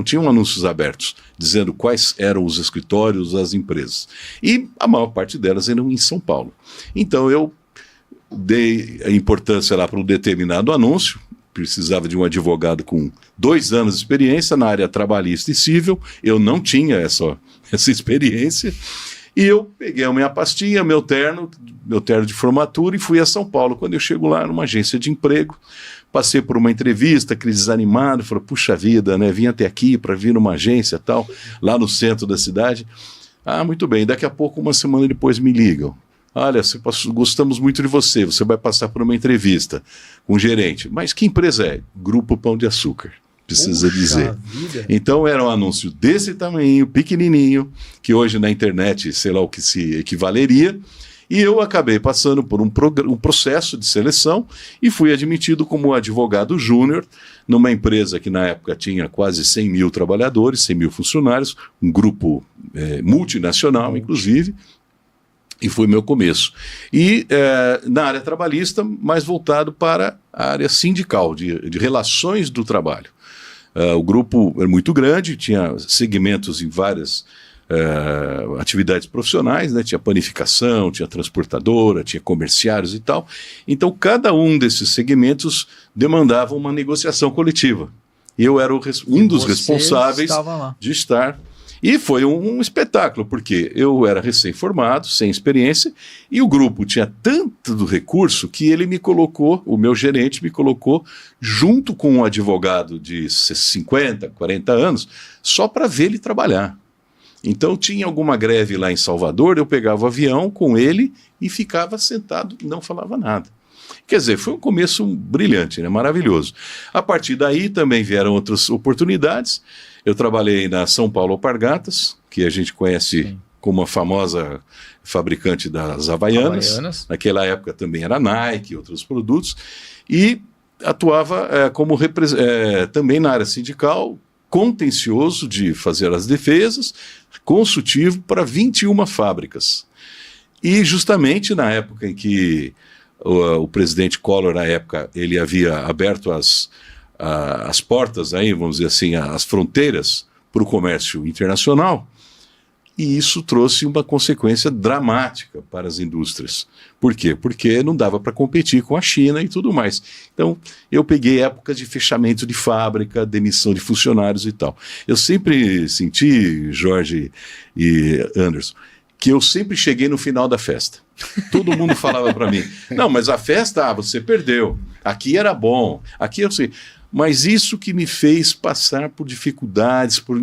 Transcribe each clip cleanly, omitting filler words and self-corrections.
Não tinham anúncios abertos dizendo quais eram os escritórios, as empresas. E a maior parte delas eram em São Paulo. Então eu dei a importância lá para um determinado anúncio. Precisava de um advogado com 2 anos de experiência na área trabalhista e civil. Eu não tinha essa experiência. E eu peguei a minha pastinha, meu terno de formatura e fui a São Paulo. Quando eu chego lá numa agência de emprego, passei por uma entrevista, aquele desanimado, falei, puxa vida, né? Vim até aqui para vir numa agência e tal, lá no centro da cidade. Ah, muito bem. Daqui a pouco, uma semana depois, me ligam. Olha, gostamos muito de você, você vai passar por uma entrevista com o gerente. Mas que empresa é? Grupo Pão de Açúcar, precisa dizer. Vida. Então era um anúncio desse tamanho, pequenininho, que hoje na internet, sei lá o que se equivaleria, e eu acabei passando por um processo de seleção e fui admitido como advogado júnior numa empresa que na época tinha quase 100 mil trabalhadores, 100 mil funcionários, um grupo multinacional, inclusive. E foi meu começo. E na área trabalhista, mais voltado para a área sindical, de relações do trabalho. O grupo era muito grande, tinha segmentos em várias atividades profissionais, né? Tinha panificação, tinha transportadora, tinha comerciários e tal. Então, cada um desses segmentos demandava uma negociação coletiva. E eu era um dos responsáveis de estar. E foi um espetáculo, porque eu era recém-formado, sem experiência, e o grupo tinha tanto do recurso que ele me colocou, o meu gerente me colocou, junto com um advogado de 50, 40 anos, só para ver ele trabalhar. Então tinha alguma greve lá em Salvador, eu pegava o avião com ele e ficava sentado, não falava nada. Quer dizer, foi um começo brilhante, né? Maravilhoso. A partir daí também vieram outras oportunidades. Eu trabalhei na São Paulo Alpargatas, que a gente conhece Sim. como a famosa fabricante das Havaianas. Naquela época também era Nike, outros produtos. E atuava também na área sindical, contencioso de fazer as defesas, consultivo para 21 fábricas. E justamente na época em que o presidente Collor, na época, ele havia aberto as portas, aí, vamos dizer assim, as fronteiras para o comércio internacional, e isso trouxe uma consequência dramática para as indústrias. Por quê? Porque não dava para competir com a China e tudo mais. Então, eu peguei épocas de fechamento de fábrica, demissão de funcionários e tal. Eu sempre senti, Jorge e Anderson, que eu sempre cheguei no final da festa. Todo mundo falava para mim, não, mas a festa, você perdeu. Aqui era bom, aqui eu sei. Mas isso que me fez passar por dificuldades, por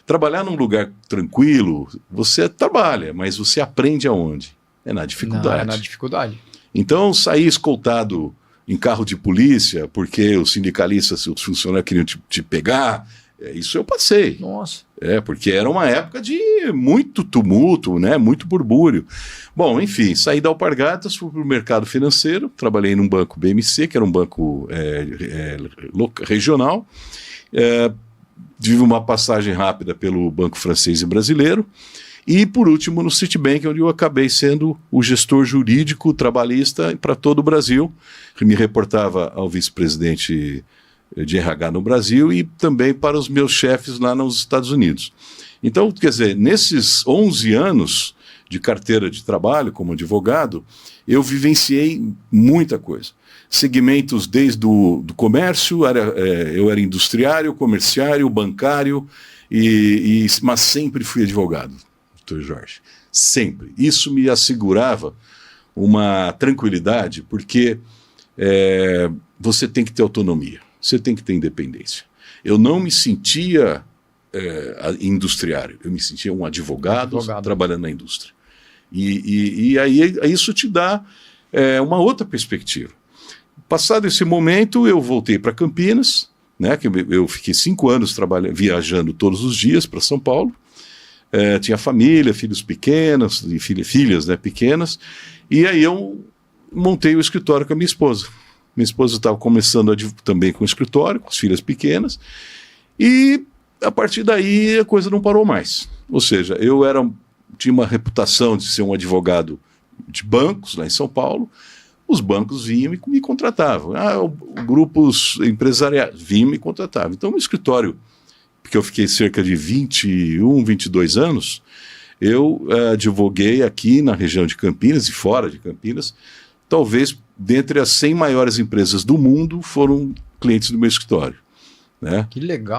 trabalhar num lugar tranquilo, você trabalha, mas você aprende aonde? É na dificuldade. Não, é na dificuldade. Então, sair escoltado em carro de polícia, porque os sindicalistas, os funcionários queriam te pegar, isso eu passei. Nossa. Porque era uma época de muito tumulto, né? Muito burbúrio. Bom, enfim, saí da Alpargatas, fui para o mercado financeiro, trabalhei num banco BMC, que era um banco regional. Tive uma passagem rápida pelo Banco Francês e Brasileiro. E, por último, no Citibank, onde eu acabei sendo o gestor jurídico trabalhista para todo o Brasil. Me reportava ao vice-presidente de RH no Brasil e também para os meus chefes lá nos Estados Unidos. Então, quer dizer, nesses 11 anos de carteira de trabalho como advogado, eu vivenciei muita coisa. Segmentos desde do comércio, eu era industriário, comerciário, bancário, mas sempre fui advogado, doutor Jorge. Sempre. Isso me assegurava uma tranquilidade, porque você tem que ter autonomia. Você tem que ter independência. Eu não me sentia industriário, eu me sentia um advogado. Trabalhando na indústria. E aí isso te dá uma outra perspectiva. Passado esse momento, eu voltei para Campinas, né, que eu fiquei 5 anos viajando todos os dias para São Paulo. Tinha família, filhos pequenos, filhas, né, pequenas, e aí eu montei o escritório com a minha esposa. Minha esposa estava começando também com o escritório, com as filhas pequenas, e a partir daí a coisa não parou mais. Ou seja, tinha uma reputação de ser um advogado de bancos lá em São Paulo, os bancos vinham e me contratavam. Grupos empresariais vinham e me contratavam. Então, no escritório, porque eu fiquei cerca de 21, 22 anos, eu advoguei aqui na região de Campinas e fora de Campinas, talvez dentre as 100 maiores empresas do mundo foram clientes do meu escritório. Né? Que legal.